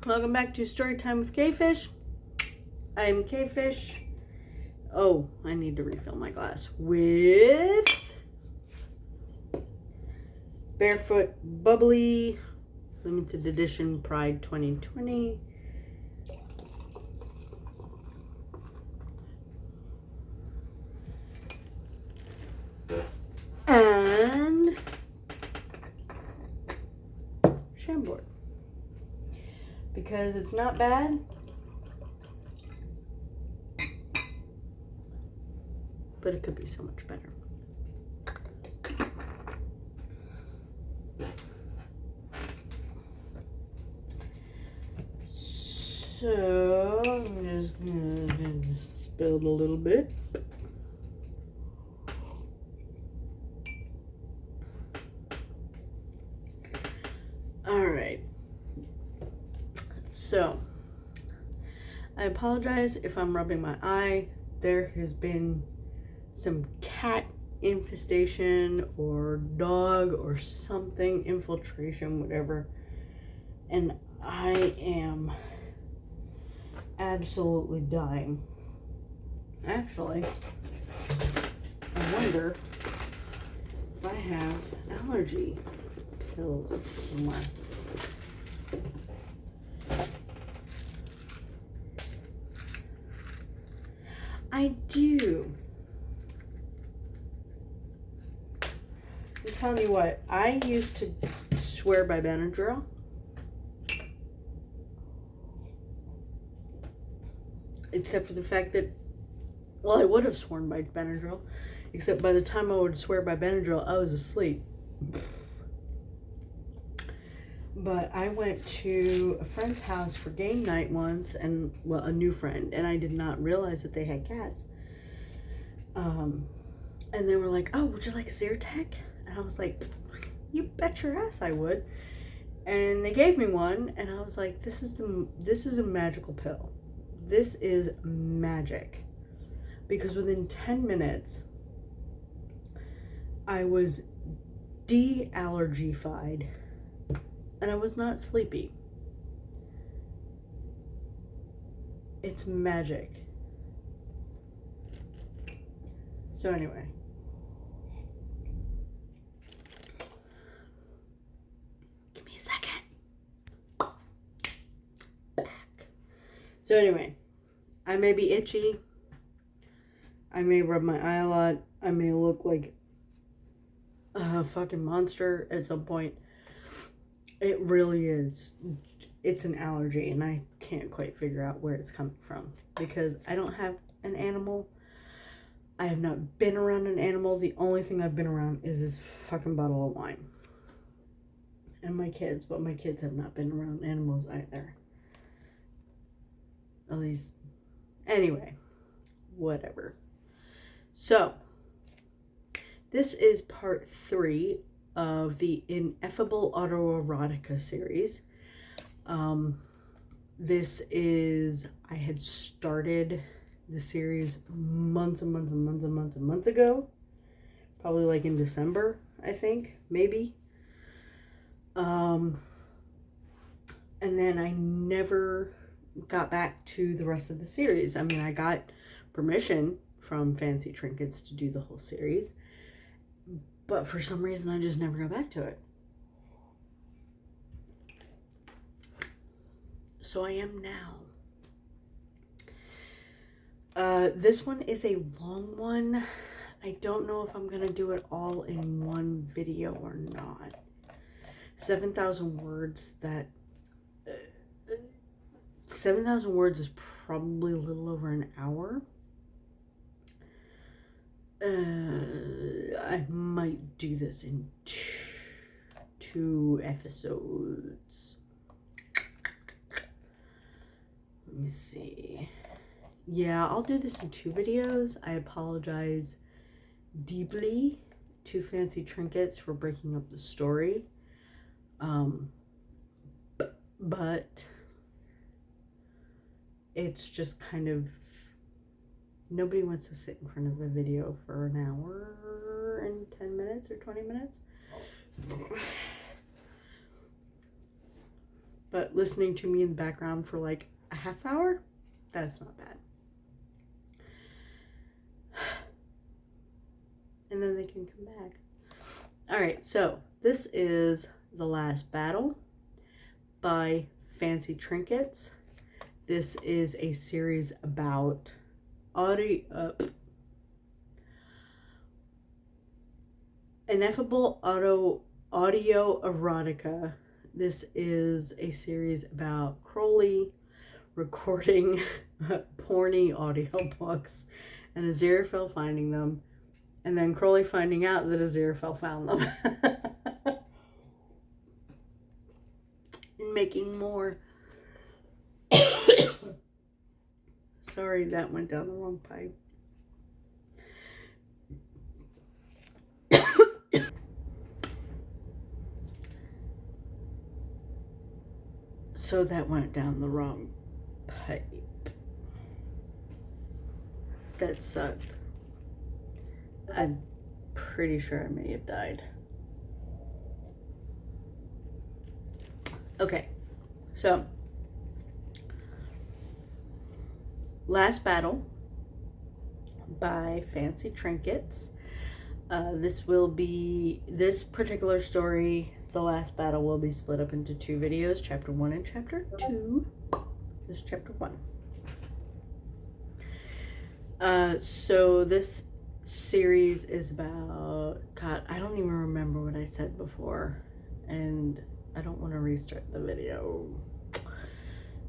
Welcome back to Storytime with Quefish. I'm Quefish. Oh, I need to refill my glass with Barefoot Bubbly Limited Edition Pride 2020. And Chambord. Because it's not bad, but it could be so much better. So I'm just gonna spill a little bit. All right. So I apologize if I'm rubbing my eye. There has been some cat infestation or dog or something, infiltration, whatever. And I am absolutely dying. Actually, I wonder if I have allergy pills somewhere. I do. I'm telling you what, I used to swear by Benadryl. Except for the fact that, well, I would have sworn by Benadryl, except by the time I would swear by Benadryl, I was asleep. But I went to a friend's house for game night once, and, well, a new friend, and I did not realize that they had cats. And they were like, oh, would you like Zyrtec? And I was like, you bet your ass I would. And they gave me one, and I was like, this is a magical pill. This is magic. Because within 10 minutes, I was de-allergified. And I was not sleepy. It's magic. So anyway. Give me a second. Back. So anyway. I may be itchy. I may rub my eye a lot. I may look like a fucking monster at some point. It really is. It's an allergy, and I can't quite figure out where it's coming from because I don't have an animal. I have not been around an animal. The only thing I've been around is this fucking bottle of wine. And my kids, but my kids have not been around animals either. At least, anyway, whatever. So, this is part 3 of the Ineffable Autoerotica series. This is, I had started the series months ago. Probably like in December, I think, maybe. And then I never got back to the rest of the series. I mean, I got permission from FancyTrinkets to do the whole series. But for some reason, I just never got back to it. So I am now. This one is a long one. I don't know if I'm going to do it all in one video or not. 7,000 words, that... 7,000 words is probably a little over an hour. I might do this in two episodes. Let me see. Yeah, I'll do this in 2 videos. I apologize deeply to FancyTrinkets for breaking up the story. But it's just kind of, nobody wants to sit in front of a video for an hour and 10 minutes or 20 minutes. But listening to me in the background for like a half hour, that's not bad. And then they can come back. All right, so this is The Last Battle by FancyTrinkets. This is a series about ineffable audio erotica. This is a series about Crowley recording porny audiobooks and Aziraphale finding them, and then Crowley finding out that Aziraphale found them. And making more. Sorry, that went down the wrong pipe. So that went down the wrong pipe. That sucked. I'm pretty sure I may have died. Okay, so Last Battle by FancyTrinkets. This particular story, The Last Battle, will be split up into 2 videos, chapter 1 and chapter 2. This is chapter 1. So this series is about, God, I don't even remember what I said before, and I don't want to restart the video.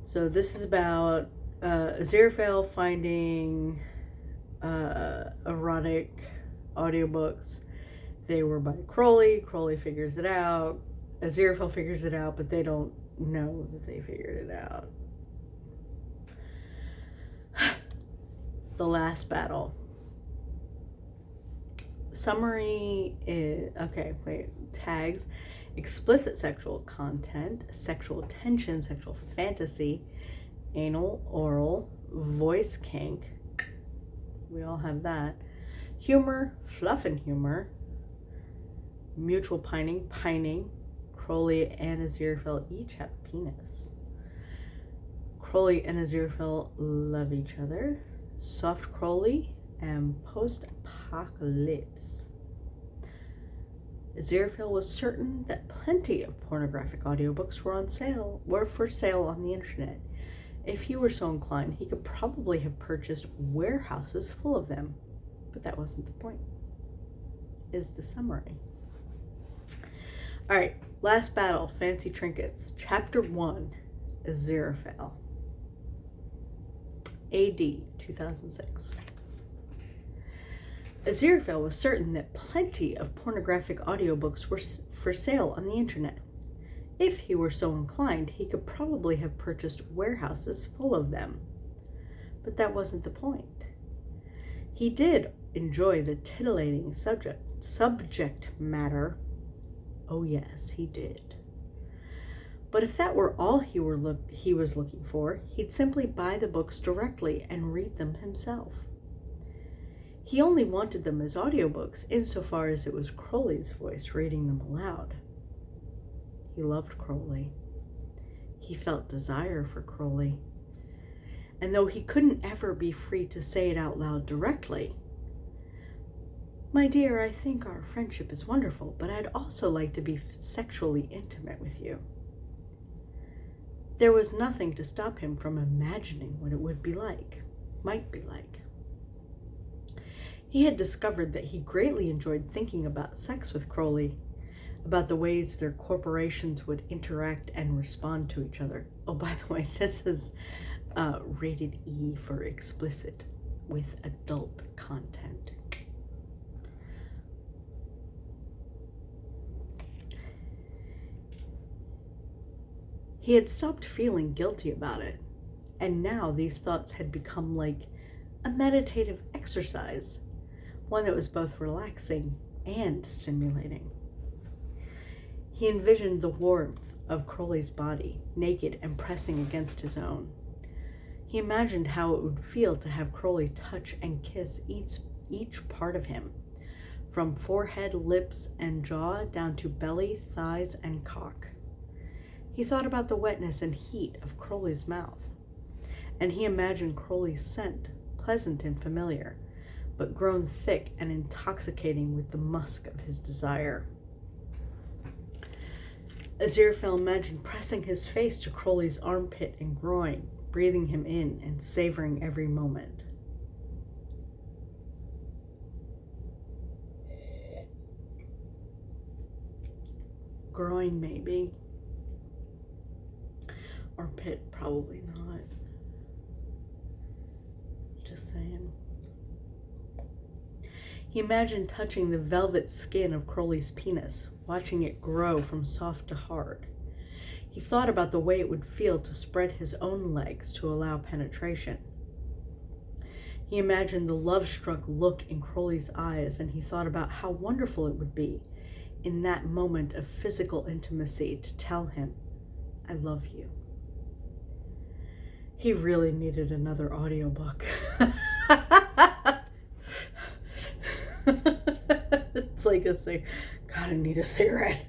So this is about Aziraphale finding erotic audiobooks. They were by Crowley. Crowley figures it out. Aziraphale figures it out, but they don't know that they figured it out. The Last Battle. Summary is, tags: explicit sexual content, sexual tension, sexual fantasy, anal, oral, voice kink. We all have that. Humor, fluff and humor. Mutual pining. Crowley and Aziraphale each have a penis. Crowley and Aziraphale love each other. Soft Crowley and post-apocalypse. Aziraphale was certain that plenty of pornographic audiobooks were for sale on the internet. If he were so inclined, he could probably have purchased warehouses full of them. But that wasn't the point. Is the summary. All right, Last Battle, FancyTrinkets, Chapter 1, Aziraphale. AD 2006. Aziraphale was certain that plenty of pornographic audiobooks were for sale on the internet. If he were so inclined, he could probably have purchased warehouses full of them. But that wasn't the point. He did enjoy the titillating subject matter. Oh yes, he did. But if that were all he was looking for, he'd simply buy the books directly and read them himself. He only wanted them as audiobooks insofar as it was Crowley's voice reading them aloud. He loved Crowley. He felt desire for Crowley. And though he couldn't ever be free to say it out loud directly, "My dear, I think our friendship is wonderful, but I'd also like to be sexually intimate with you," there was nothing to stop him from imagining what it might be like. He had discovered that he greatly enjoyed thinking about sex with Crowley, about the ways their corporations would interact and respond to each other. Oh, by the way, this is rated E for explicit with adult content. He had stopped feeling guilty about it, and now these thoughts had become like a meditative exercise, one that was both relaxing and stimulating. He envisioned the warmth of Crowley's body, naked and pressing against his own. He imagined how it would feel to have Crowley touch and kiss each part of him, from forehead, lips, and jaw down to belly, thighs, and cock. He thought about the wetness and heat of Crowley's mouth, and he imagined Crowley's scent, pleasant and familiar, but grown thick and intoxicating with the musk of his desire. Aziraphale imagined pressing his face to Crowley's armpit and groin, breathing him in and savoring every moment. Groin, maybe. Armpit, probably not. Just saying. He imagined touching the velvet skin of Crowley's penis, watching it grow from soft to hard. He thought about the way it would feel to spread his own legs to allow penetration. He imagined the love-struck look in Crowley's eyes, and he thought about how wonderful it would be in that moment of physical intimacy to tell him, "I love you." He really needed another audiobook. It's like a say, God, I need a cigarette.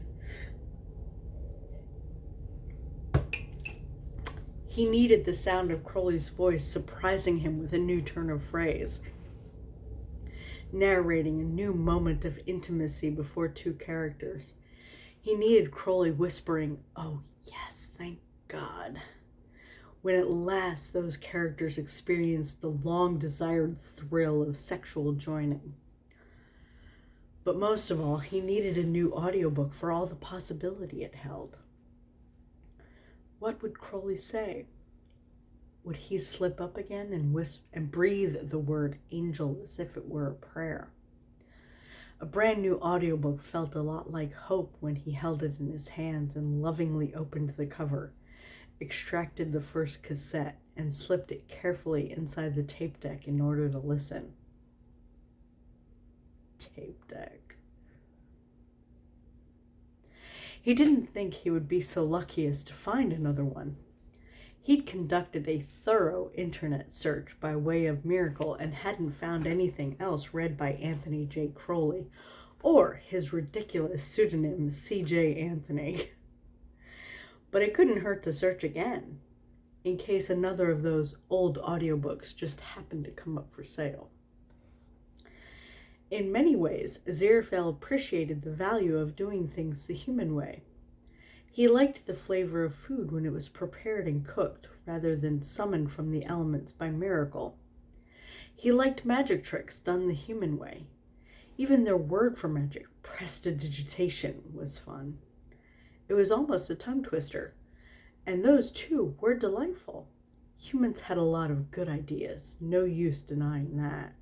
He needed the sound of Crowley's voice surprising him with a new turn of phrase, narrating a new moment of intimacy before two characters. He needed Crowley whispering, "Oh yes, thank God," when at last those characters experienced the long-desired thrill of sexual joining. But most of all, he needed a new audiobook for all the possibility it held. What would Crowley say? Would he slip up again and breathe the word angel as if it were a prayer? A brand new audiobook felt a lot like hope when he held it in his hands and lovingly opened the cover, extracted the first cassette, and slipped it carefully inside the tape deck in order to listen. Tape deck. He didn't think he would be so lucky as to find another one. He'd conducted a thorough internet search by way of miracle and hadn't found anything else read by Anthony J. Crowley or his ridiculous pseudonym C.J. Anthony. But it couldn't hurt to search again, in case another of those old audiobooks just happened to come up for sale. In many ways, Aziraphale appreciated the value of doing things the human way. He liked the flavor of food when it was prepared and cooked, rather than summoned from the elements by miracle. He liked magic tricks done the human way. Even their word for magic, prestidigitation, was fun. It was almost a tongue twister, and those too were delightful. Humans had a lot of good ideas, no use denying that.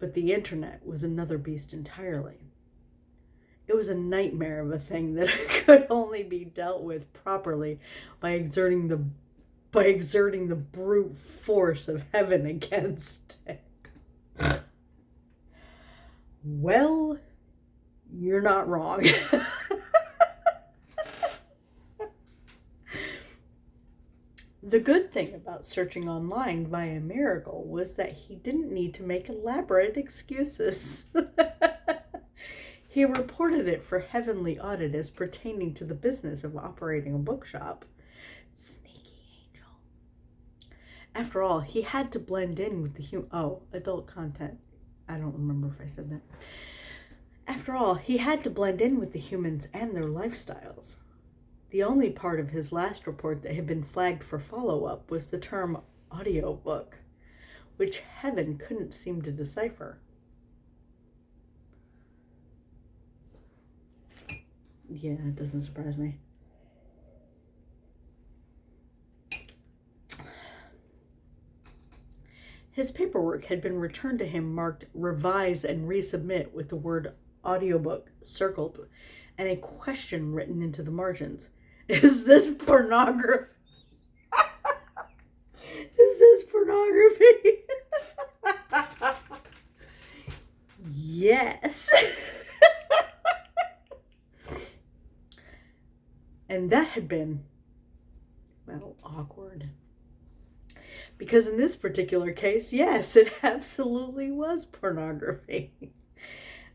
But the internet was another beast entirely. It was a nightmare of a thing that could only be dealt with properly by exerting the brute force of heaven against it. Well, you're not wrong. The good thing about searching online via miracle was that he didn't need to make elaborate excuses. He reported it for heavenly audit as pertaining to the business of operating a bookshop. Sneaky angel. After all, he had to blend in with the adult content. I don't remember if I said that. After all, he had to blend in with the humans and their lifestyles. The only part of his last report that had been flagged for follow-up was the term audiobook, which heaven couldn't seem to decipher. Yeah, it doesn't surprise me. His paperwork had been returned to him marked revise and resubmit with the word audiobook circled and a question written into the margins. Is this pornography? Is this pornography? Yes. And that had been, well, awkward. Because in this particular case, yes, it absolutely was pornography.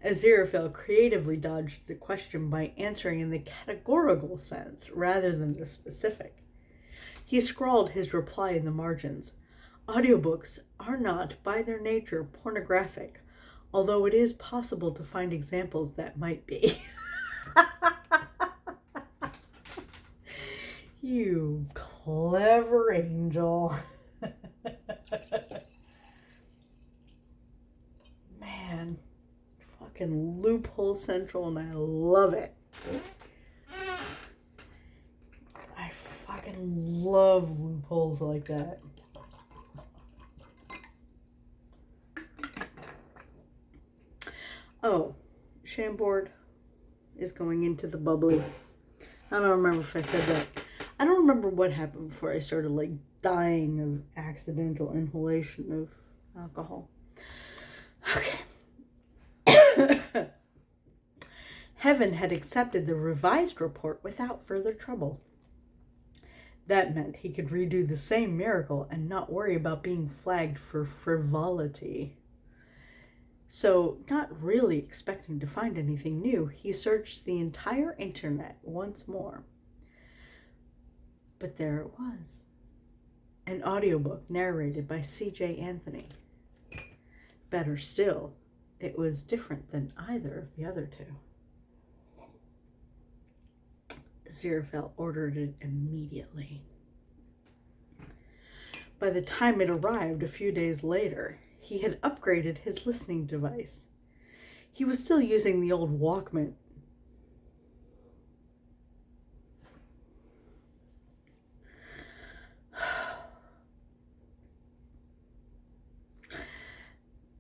Aziraphale creatively dodged the question by answering in the categorical sense rather than the specific. He scrawled his reply in the margins. Audiobooks are not, by their nature, pornographic, although it is possible to find examples that might be. You clever angel. Man, fucking loophole central, and I love it. I fucking love loopholes like that. Oh, Chambord is going into the bubbly. I don't remember if I said that. I don't remember what happened before I started like dying of accidental inhalation of alcohol. Okay. Heaven had accepted the revised report without further trouble. That meant he could redo the same miracle and not worry about being flagged for frivolity. So, not really expecting to find anything new, he searched the entire internet once more. But there it was. An audiobook narrated by C.J. Anthony. Better still, it was different than either of the other two. Aziraphale ordered it immediately. By the time it arrived a few days later, he had upgraded his listening device. He was still using the old Walkman.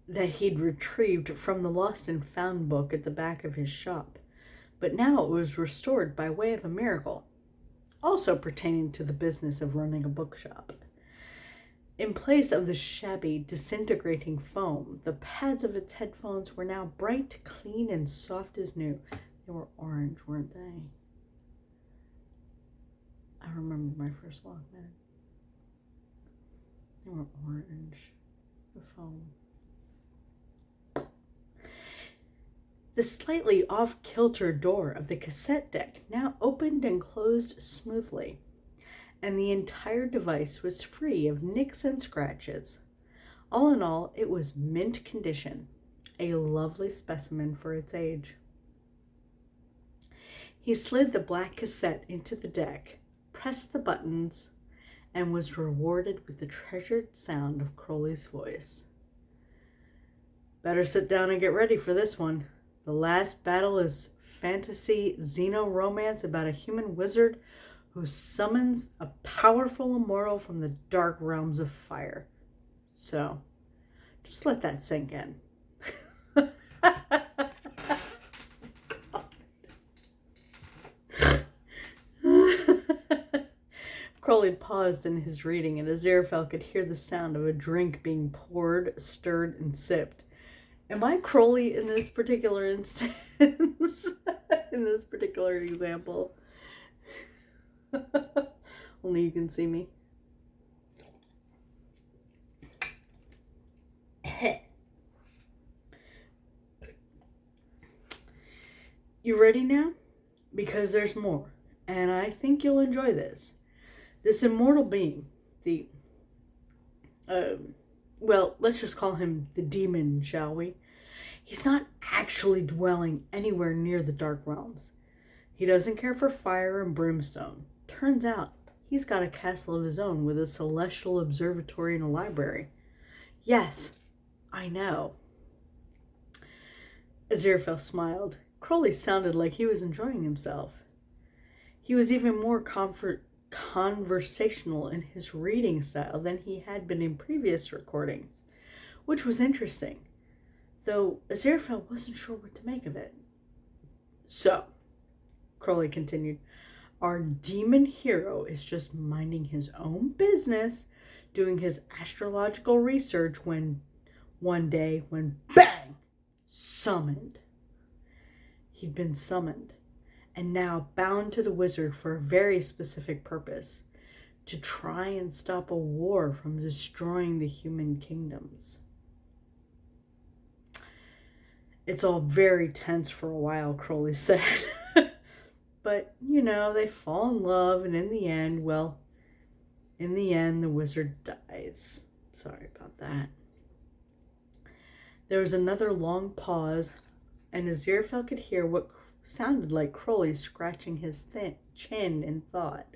That he'd retrieved from the lost and found book at the back of his shop, but now it was restored by way of a miracle, also pertaining to the business of running a bookshop. In place of the shabby, disintegrating foam, the pads of its headphones were now bright, clean, and soft as new. They were orange, weren't they? I remember my first Walkman. They were orange, the foam. The slightly off-kilter door of the cassette deck now opened and closed smoothly, and the entire device was free of nicks and scratches. All in all, it was mint condition, a lovely specimen for its age. He slid the black cassette into the deck, pressed the buttons, and was rewarded with the treasured sound of Crowley's voice. Better sit down and get ready for this one. The last battle is fantasy xeno-romance about a human wizard who summons a powerful immortal from the dark realms of fire. So, just let that sink in. Crowley paused in his reading, and Aziraphale could hear the sound of a drink being poured, stirred, and sipped. Am I Crowley in this particular instance? In this particular example? Only you can see me. You ready now? Because there's more, and I think you'll enjoy this. This immortal being, well, let's just call him the demon, shall we? He's not actually dwelling anywhere near the dark realms. He doesn't care for fire and brimstone. Turns out, he's got a castle of his own with a celestial observatory and a library. Yes, I know. Aziraphale smiled. Crowley sounded like he was enjoying himself. He was even more conversational in his reading style than he had been in previous recordings, which was interesting, though Aziraphale wasn't sure what to make of it. So, Crowley continued, our demon hero is just minding his own business, doing his astrological research when bang, summoned. He'd been summoned, and now bound to the wizard for a very specific purpose, to try and stop a war from destroying the human kingdoms. It's all very tense for a while, Crowley said. But, they fall in love, and in the end, the wizard dies. Sorry about that. There was another long pause, and Aziraphale could hear what sounded like Crowley scratching his thin chin in thought.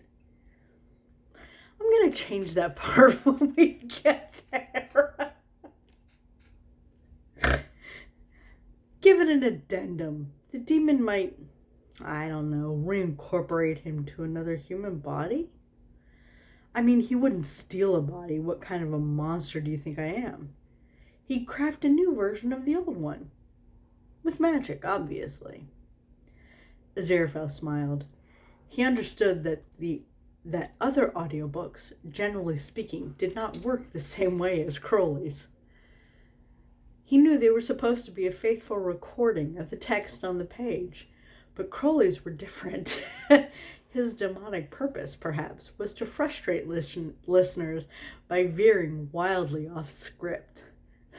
I'm going to change that part when we get there. Give it an addendum. The demon might, I don't know, reincorporate him to another human body? I mean, he wouldn't steal a body. What kind of a monster do you think I am? He'd craft a new version of the old one. With magic, obviously. Aziraphale smiled. He understood that other audiobooks, generally speaking, did not work the same way as Crowley's. He knew they were supposed to be a faithful recording of the text on the page, but Crowley's were different. His demonic purpose, perhaps, was to frustrate listeners by veering wildly off script.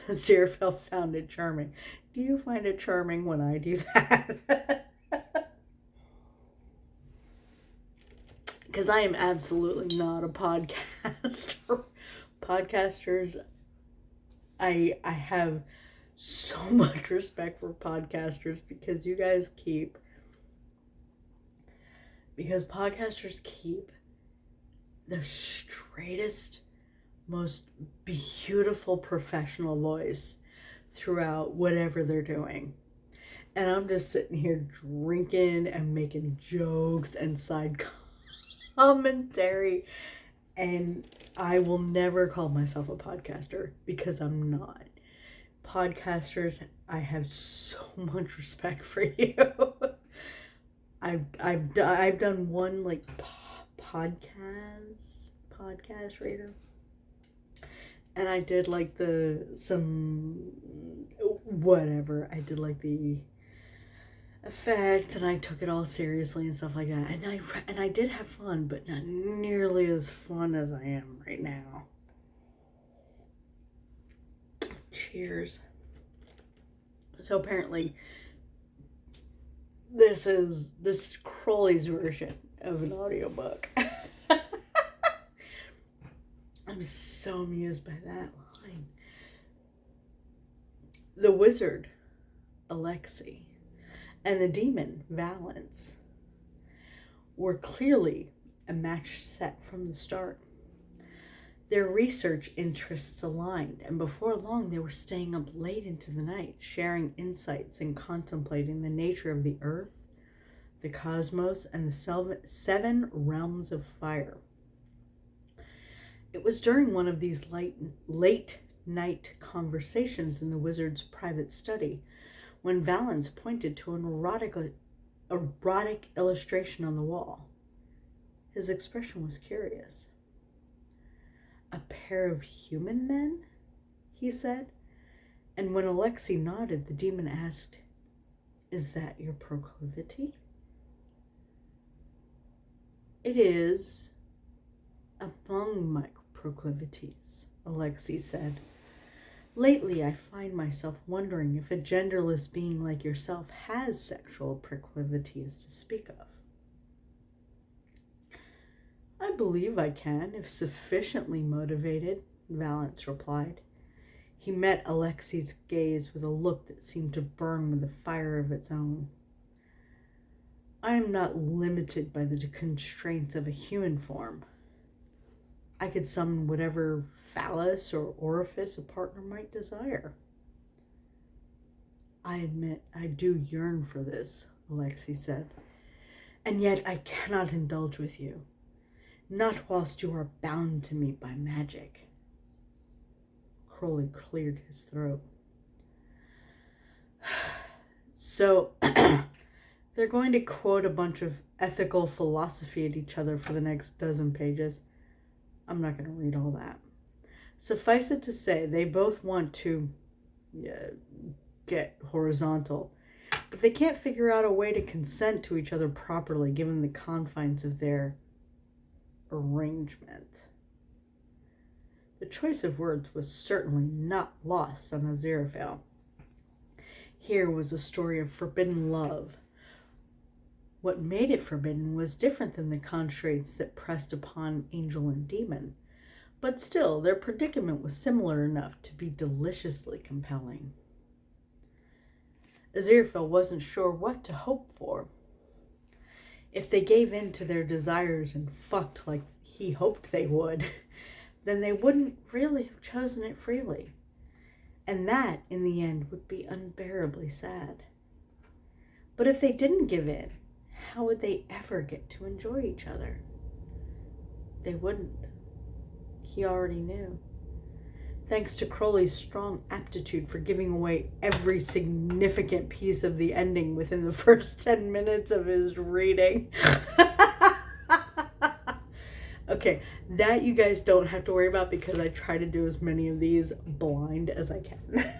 Aziraphale found it charming. Do you find it charming when I do that? Because I am absolutely not a podcaster. Podcasters, I have so much respect for podcasters because podcasters keep the straightest, most beautiful professional voice throughout whatever they're doing. And I'm just sitting here drinking and making jokes and side commentary, and I will never call myself a podcaster because I'm not. Podcasters, I have so much respect for you. I've done one like podcast reader, and I did like I did like the effect, and I took it all seriously and stuff like that, and I did have fun, but not nearly as fun as I am right now. Cheers. So apparently this is Crowley's version of an audiobook. I'm so amused by that line. The wizard, Alexei, and the demon, Valence, were clearly a match set from the start. Their research interests aligned, and before long they were staying up late into the night, sharing insights and contemplating the nature of the earth, the cosmos, and the 7 realms of fire. It was during one of these late night conversations in the wizard's private study when Valence pointed to an erotic illustration on the wall. His expression was curious. "A pair of human men?" he said, and when Alexei nodded, the demon asked, "Is that your proclivity?" "It is among my proclivities," Alexei said. "Lately I find myself wondering if a genderless being like yourself has sexual proclivities to speak of." "I believe I can, if sufficiently motivated," Valence replied. He met Alexei's gaze with a look that seemed to burn with a fire of its own. "I am not limited by the constraints of a human form. I could summon whatever phallus or orifice a partner might desire." "I admit I do yearn for this," Alexei said, "and yet I cannot indulge with you. Not whilst you are bound to me by magic." Crowley cleared his throat. So, they're going to quote a bunch of ethical philosophy at each other for the next dozen pages. I'm not going to read all that. Suffice it to say, they both want to get horizontal, but they can't figure out a way to consent to each other properly given the confines of their arrangement. The choice of words was certainly not lost on Aziraphale. Here was a story of forbidden love. What made it forbidden was different than the constraints that pressed upon angel and demon, but still their predicament was similar enough to be deliciously compelling. Aziraphale wasn't sure what to hope for. If they gave in to their desires and fucked like he hoped they would, then they wouldn't really have chosen it freely. And that, in the end, would be unbearably sad. But if they didn't give in, how would they ever get to enjoy each other? They wouldn't. He already knew. Thanks to Crowley's strong aptitude for giving away every significant piece of the ending within the first 10 minutes of his reading. Okay, that you guys don't have to worry about because I try to do as many of these blind as I can.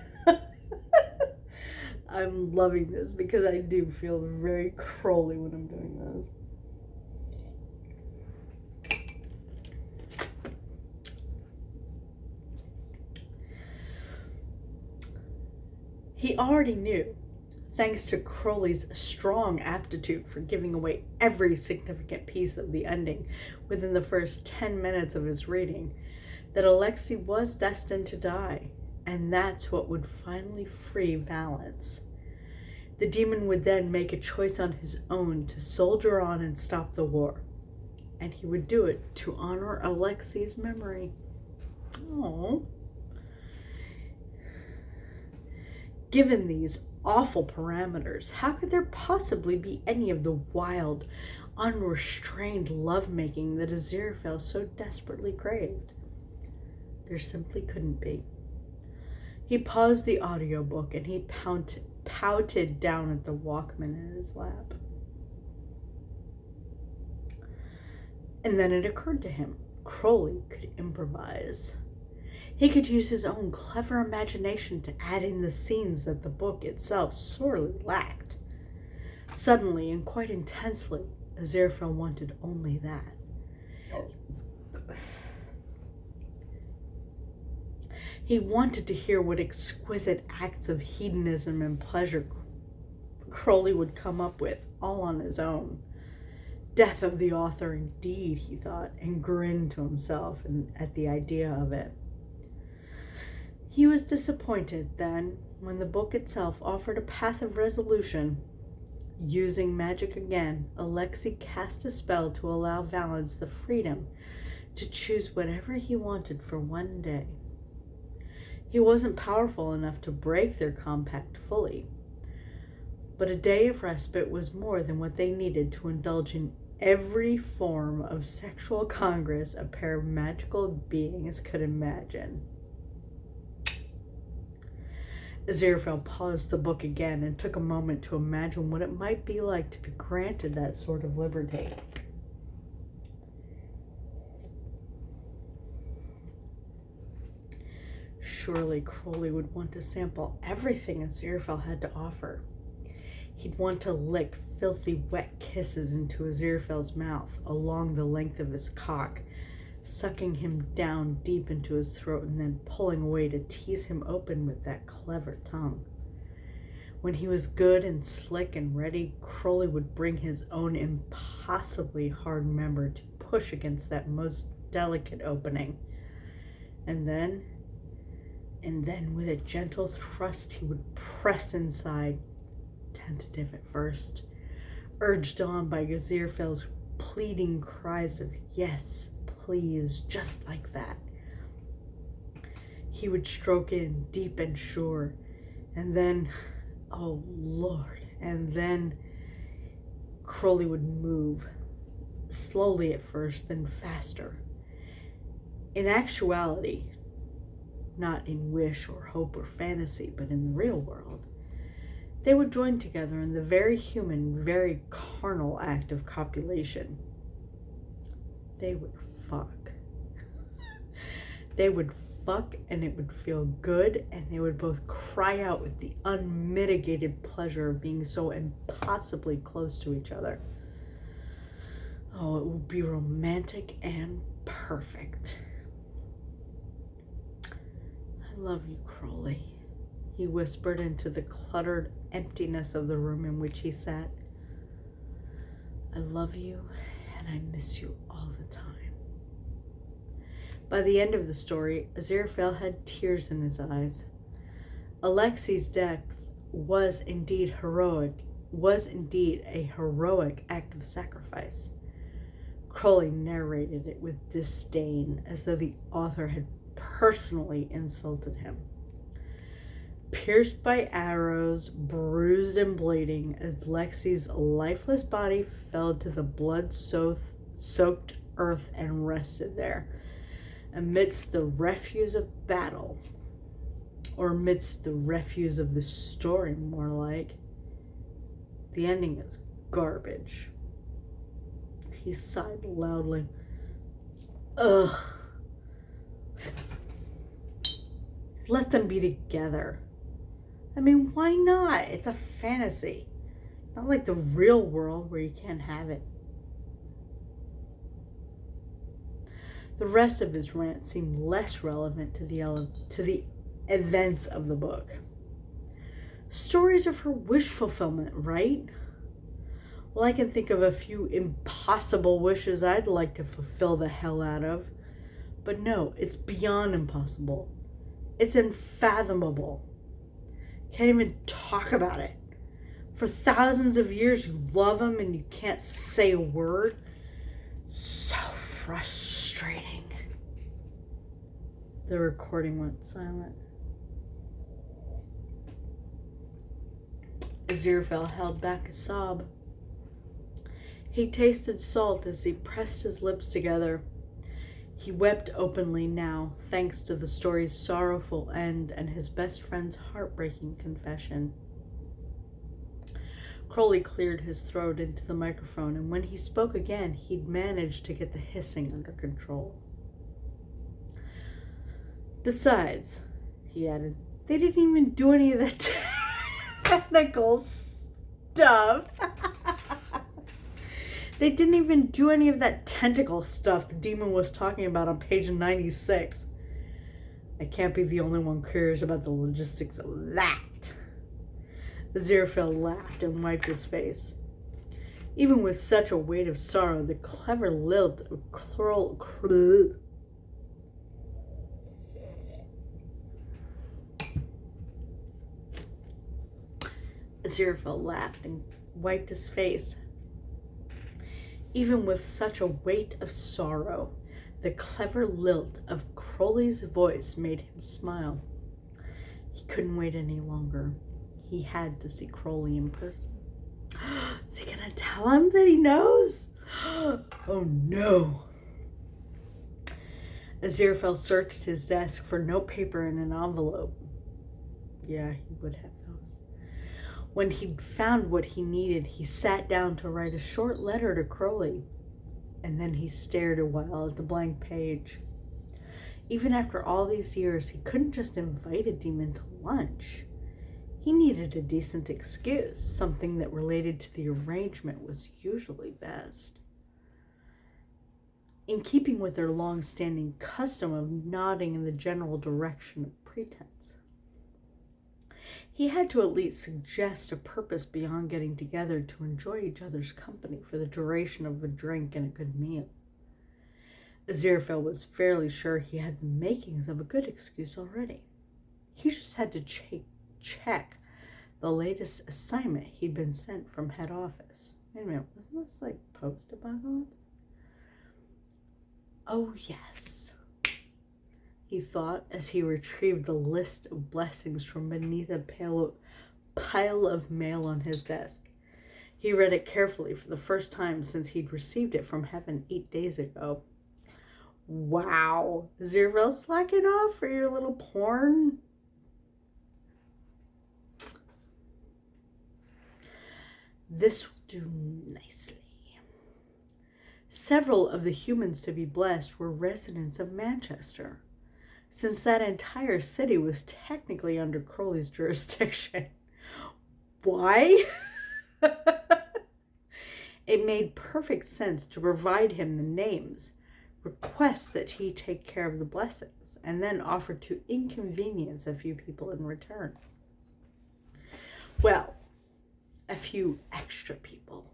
I'm loving this because I do feel very Crowley when I'm doing this. He already knew, thanks to Crowley's strong aptitude for giving away every significant piece of the ending within the first 10 minutes of his reading, that Alexei was destined to die, and that's what would finally free Valence. The demon would then make a choice on his own to soldier on and stop the war, and he would do it to honor Alexei's memory. Oh. Given these awful parameters, how could there possibly be any of the wild, unrestrained lovemaking that Aziraphale so desperately craved? There simply couldn't be. He paused the audiobook and he pouted down at the Walkman in his lap. And then it occurred to him, Crowley could improvise. He could use his own clever imagination to add in the scenes that the book itself sorely lacked. Suddenly and quite intensely, Aziraphale wanted only that. He wanted to hear what exquisite acts of hedonism and pleasure Crowley would come up with, all on his own. Death of the author indeed, he thought, and grinned to himself at the idea of it. He was disappointed then when the book itself offered a path of resolution. Using magic again, Alexei cast a spell to allow Valence the freedom to choose whatever he wanted for one day. He wasn't powerful enough to break their compact fully, but a day of respite was more than what they needed to indulge in every form of sexual congress a pair of magical beings could imagine. Aziraphale paused the book again and took a moment to imagine what it might be like to be granted that sort of liberty. Surely Crowley would want to sample everything Aziraphale had to offer. He'd want to lick filthy, wet kisses into Aziraphale's mouth along the length of his cock, sucking him down deep into his throat and then pulling away to tease him open with that clever tongue. When he was good and slick and ready, Crowley would bring his own impossibly hard member to push against that most delicate opening. And then with a gentle thrust, he would press inside, tentative at first, urged on by Aziraphale's pleading cries of yes, please, just like that. He would stroke in deep and sure, and then, oh Lord, and then Crowley would move, slowly at first, then faster. In actuality, not in wish or hope or fantasy, but in the real world, they would join together in the very human, very carnal act of copulation. They would fuck. They would fuck, and it would feel good, and they would both cry out with the unmitigated pleasure of being so impossibly close to each other. Oh, it would be romantic and perfect. I love you, Crowley. he whispered into the cluttered emptiness of the room in which he sat. I love you, and I miss you all the time. By the end of the story, Aziraphale had tears in his eyes. Alexi's death was indeed a heroic act of sacrifice. Crowley narrated it with disdain, as though the author had personally insulted him. Pierced by arrows, bruised and bleeding, Alexi's lifeless body fell to the blood-soaked earth and rested there, amidst the refuse of battle, or amidst the refuse of the story, more like. The ending is garbage. He sighed loudly. Ugh. Let them be together. I mean, why not? It's a fantasy. Not like the real world where you can't have it. The rest of his rant seemed less relevant to the events of the book. Stories are for wish fulfillment, right? Well, I can think of a few impossible wishes I'd like to fulfill the hell out of. But no, it's beyond impossible. It's unfathomable. Can't even talk about it. For thousands of years you love him and you can't say a word. So frustrating. The recording went silent. Aziraphale held back a sob. He tasted salt as he pressed his lips together. He wept openly now, thanks to the story's sorrowful end and his best friend's heartbreaking confession. Crowley cleared his throat into the microphone, and when he spoke again, he'd managed to get the hissing under control. Besides, he added, they didn't even do any of that technical stuff. They didn't even do any of that tentacle stuff the demon was talking about on page 96. I can't be the only one curious about the logistics of that. Aziraphale laughed and wiped his face. Even with such a weight of sorrow, the clever lilt of Aziraphale laughed and wiped his face. Even with such a weight of sorrow, the clever lilt of Crowley's voice made him smile. He couldn't wait any longer. He had to see Crowley in person. Is he gonna tell him that he knows? Oh no. Aziraphale searched his desk for notepaper and an envelope. Yeah, he would have those. When he'd found what he needed, he sat down to write a short letter to Crowley, and then he stared a while at the blank page. Even after all these years, he couldn't just invite a demon to lunch. He needed a decent excuse, something that related to the arrangement was usually best. In keeping with their long-standing custom of nodding in the general direction of pretense, he had to at least suggest a purpose beyond getting together to enjoy each other's company for the duration of a drink and a good meal. Aziraphale was fairly sure he had the makings of a good excuse already. He just had to check the latest assignment he'd been sent from head office. Wait a minute, wasn't this like post-apocalypse? Oh yes, he thought as he retrieved the list of blessings from beneath a pile of mail on his desk. He read it carefully for the first time since he'd received it from heaven 8 days ago. Wow, is your real slacking off for your little porn? This will do nicely. Several of the humans to be blessed were residents of Manchester, since that entire city was technically under Crowley's jurisdiction. Why? It made perfect sense to provide him the names, request that he take care of the blessings, and then offer to inconvenience a few people in return. Well, a few extra people,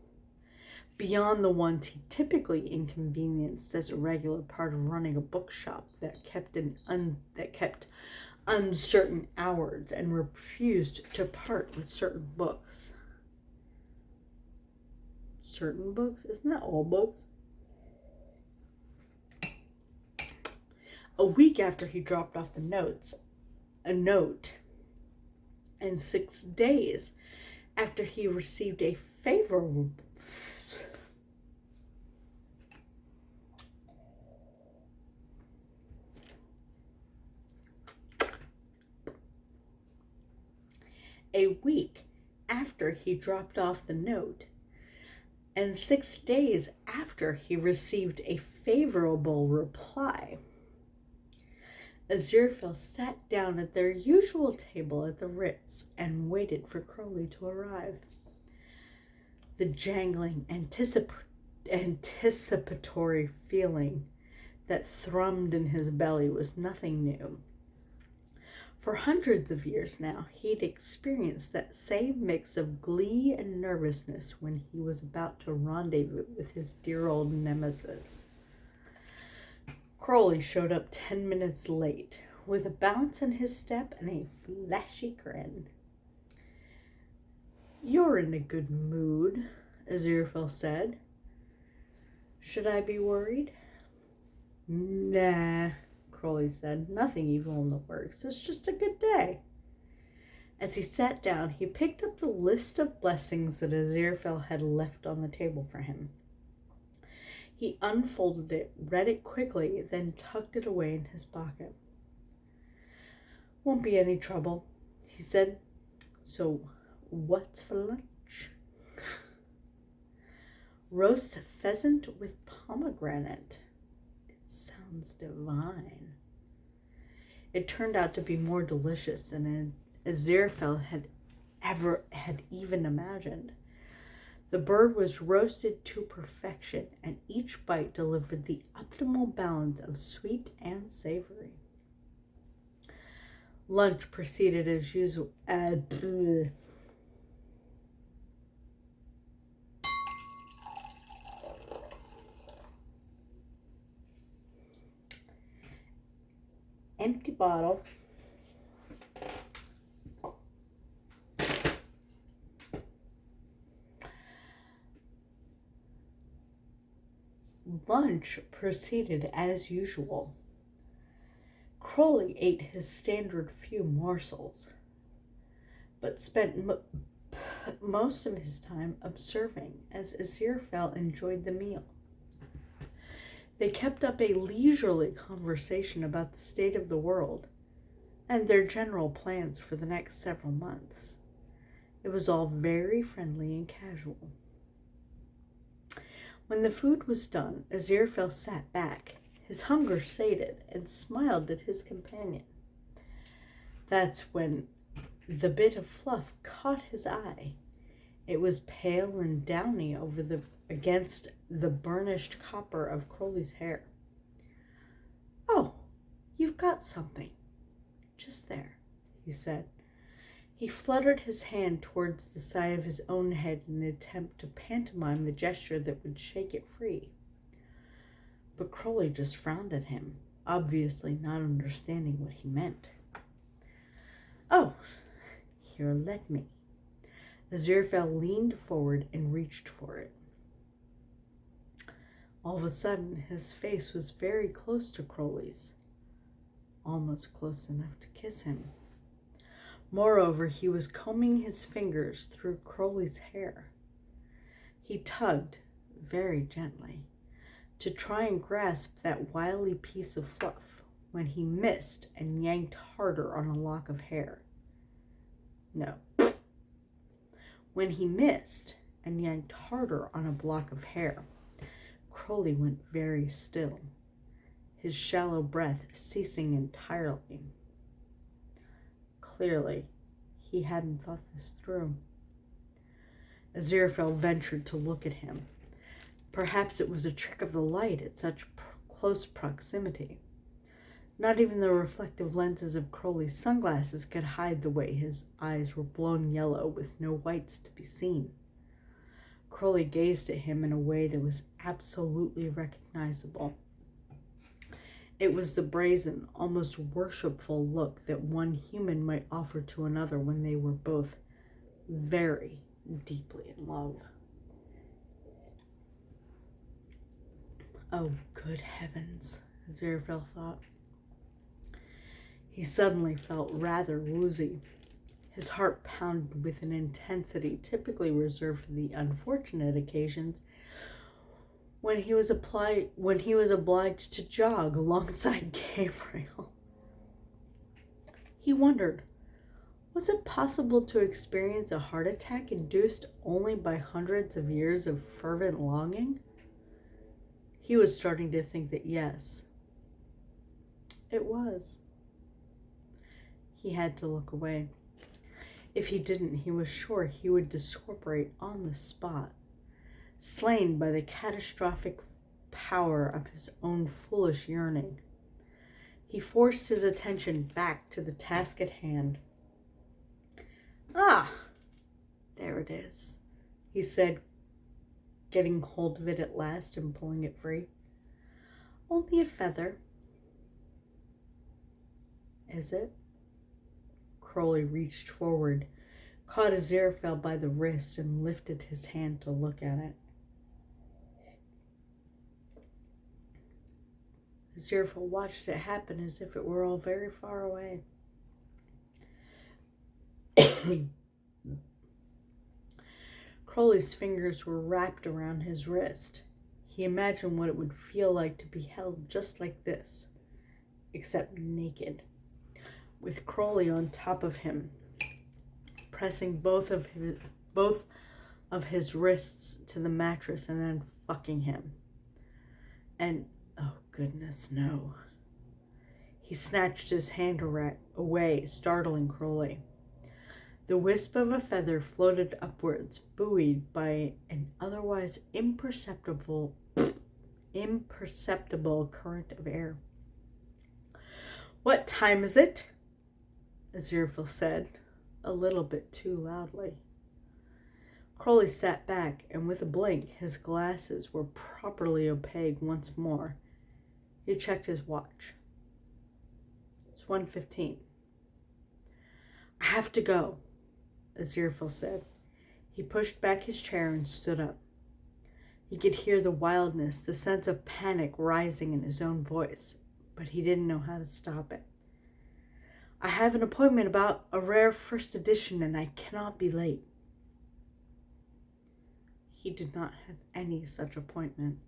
beyond the ones he typically inconvenienced as a regular part of running a bookshop that kept uncertain hours and refused to part with certain books. Certain books? Isn't that all books? A week after he dropped off a note, and 6 days after he received a favorable and 6 days after he received a favorable reply, Aziraphale sat down at their usual table at the Ritz and waited for Crowley to arrive. The jangling, anticipatory feeling that thrummed in his belly was nothing new. For hundreds of years now, he'd experienced that same mix of glee and nervousness when he was about to rendezvous with his dear old nemesis. Crowley showed up 10 minutes late, with a bounce in his step and a flashy grin. "You're in a good mood," Aziraphale said. "Should I be worried?" "Nah," Crowley said. "Nothing evil in the works. It's just a good day." As he sat down, he picked up the list of blessings that Aziraphale had left on the table for him. He unfolded it, read it quickly, then tucked it away in his pocket. "Won't be any trouble," he said. "So, what's for lunch?" "Roast pheasant with pomegranate." "It sounds divine." It turned out to be more delicious than Aziraphale had even imagined. The bird was roasted to perfection, and each bite delivered the optimal balance of sweet and savory. Lunch proceeded as usual. Empty bottle. Lunch proceeded as usual. Crowley ate his standard few morsels, but spent most of his time observing as Aziraphale enjoyed the meal. They kept up a leisurely conversation about the state of the world and their general plans for the next several months. It was all very friendly and casual. When the food was done, Aziraphale sat back, his hunger sated, and smiled at his companion. That's when the bit of fluff caught his eye. It was pale and downy against the burnished copper of Crowley's hair. "Oh, you've got something. Just there," he said. He fluttered his hand towards the side of his own head in an attempt to pantomime the gesture that would shake it free. But Crowley just frowned at him, obviously not understanding what he meant. "Oh, here, let me." Aziraphale leaned forward and reached for it. All of a sudden, his face was very close to Crowley's, almost close enough to kiss him. Moreover, he was combing his fingers through Crowley's hair. He tugged, very gently, to try and grasp that wily piece of fluff when he missed and yanked harder on a lock of hair. No. When he missed and yanked harder on a block of hair, Crowley went very still, his shallow breath ceasing entirely. Clearly, he hadn't thought this through. Aziraphale ventured to look at him. Perhaps it was a trick of the light at such close proximity. Not even the reflective lenses of Crowley's sunglasses could hide the way his eyes were blown yellow with no whites to be seen. Crowley gazed at him in a way that was absolutely recognizable. It was the brazen, almost worshipful look that one human might offer to another when they were both very deeply in love. Oh, good heavens, Aziraphale thought. He suddenly felt rather woozy. His heart pounded with an intensity typically reserved for the unfortunate occasions when he was obliged to jog alongside Gabriel. He wondered, was it possible to experience a heart attack induced only by hundreds of years of fervent longing? He was starting to think that yes, it was. He had to look away. If he didn't, he was sure he would discorporate on the spot, slain by the catastrophic power of his own foolish yearning. He forced his attention back to the task at hand. Ah, there it is, he said, getting hold of it at last and pulling it free. Only a feather. Is it? Crowley reached forward, caught Aziraphale by the wrist, and lifted his hand to look at it. Aziraphale watched it happen as if it were all very far away. Crowley's fingers were wrapped around his wrist. He imagined what it would feel like to be held just like this, except naked, with Crowley on top of him, pressing both of his wrists to the mattress and then fucking him. And, oh goodness, no. He snatched his hand away, startling Crowley. The wisp of a feather floated upwards, buoyed by an otherwise imperceptible current of air. What time is it? Aziraphale said, a little bit too loudly. Crowley sat back, and with a blink, his glasses were properly opaque once more. He checked his watch. It's 1:15. I have to go, Aziraphale said. He pushed back his chair and stood up. He could hear the wildness, the sense of panic rising in his own voice, but he didn't know how to stop it. I have an appointment about a rare first edition, and I cannot be late. He did not have any such appointment.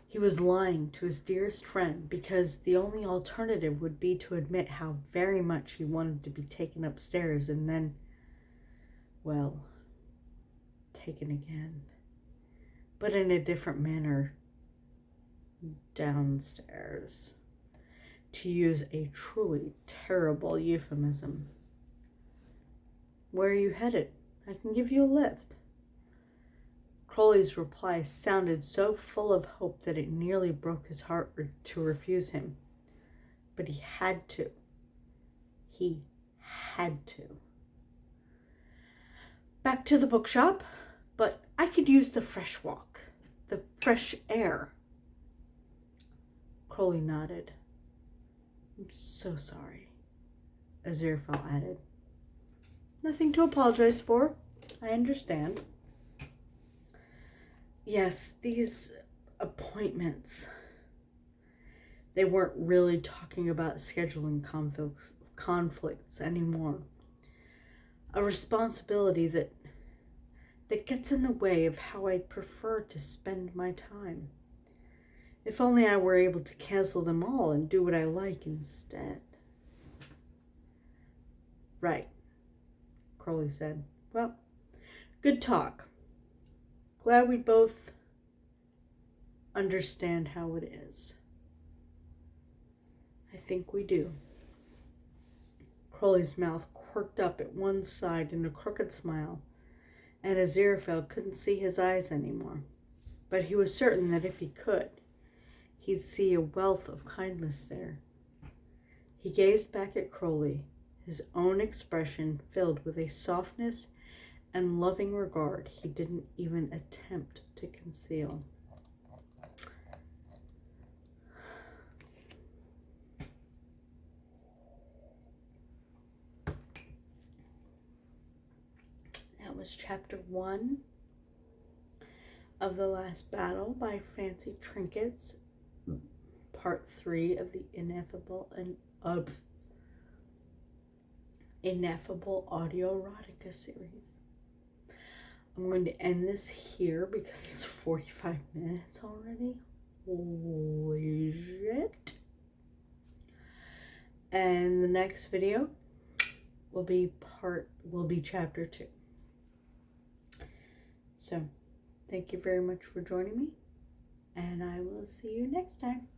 He was lying to his dearest friend because the only alternative would be to admit how very much he wanted to be taken upstairs and then, well, taken again, but in a different manner, downstairs, to use a truly terrible euphemism. Where are you headed? I can give you a lift. Crowley's reply sounded so full of hope that it nearly broke his heart to refuse him. But he had to. He had to. Back to the bookshop, but I could use the fresh walk, the fresh air. Crowley nodded. I'm so sorry, Aziraphale added. Nothing to apologize for. I understand. Yes, these appointments. They weren't really talking about scheduling conflicts anymore. A responsibility that gets in the way of how I'd prefer to spend my time. If only I were able to cancel them all and do what I like instead. Right, Crowley said. Well, good talk. Glad we both understand how it is. I think we do. Crowley's mouth quirked up at one side in a crooked smile, and Aziraphale couldn't see his eyes anymore. But he was certain that if he could, he'd see a wealth of kindness there, He gazed back at Crowley, his own expression filled with a softness and loving regard he didn't even attempt to conceal. That was chapter 1 of The Last Battle by Fancy Trinkets, part 3 of the ineffable audio erotica series. I'm going to end this here because it's 45 minutes already. Holy shit. And the next video will be chapter 2. So, thank you very much for joining me, and I will see you next time.